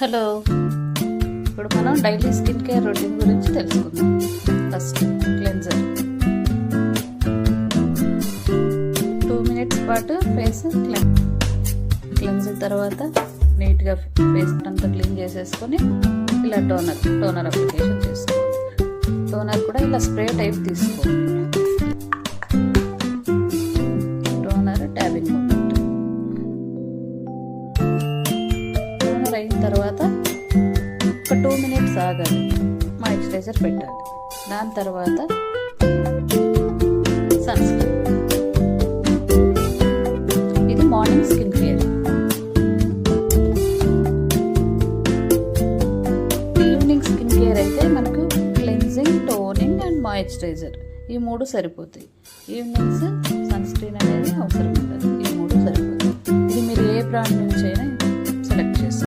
Hello, ఇప్పుడు మనం daily skin care routine గురించి తెలుసుకుందాం. ఫస్ట్ క్లెన్జర్ 2 minutes పాటు ఫేస్ క్లెన్జర్ తర్వాత నీట్గా ఫేస్ అంతా క్లీన్ చేసేసుకొని ఇలా టోనర్ అప్లికేషన్ చేసుకోవాలి. టోనర్ కూడా ఇలా స్ప్రే టైప్ తీసుకోండి. టోనర్ ట్యాబింగ్ మూమెంట్ టోనర్ అయిన తర్వాత ఒక 2 minutes ఆగాలి, మాయిశ్చరైజర్ పెట్టాలి. దాని తర్వాత సన్ స్క్రీన్. ఇది morning skin care. Evening skin care అయితే మనకు క్లెన్జింగ్, టోనింగ్ అండ్ మాయిశ్చరైజర్ ఈ 3 సరిపోతాయి. ఈవినింగ్స్ సన్ స్క్రీన్ అనేది అవసరం ఉండదు. ఈ 3 సరిపోతాయి. ఇది మీరు ఏ బ్రాండ్ నుంచి అయినా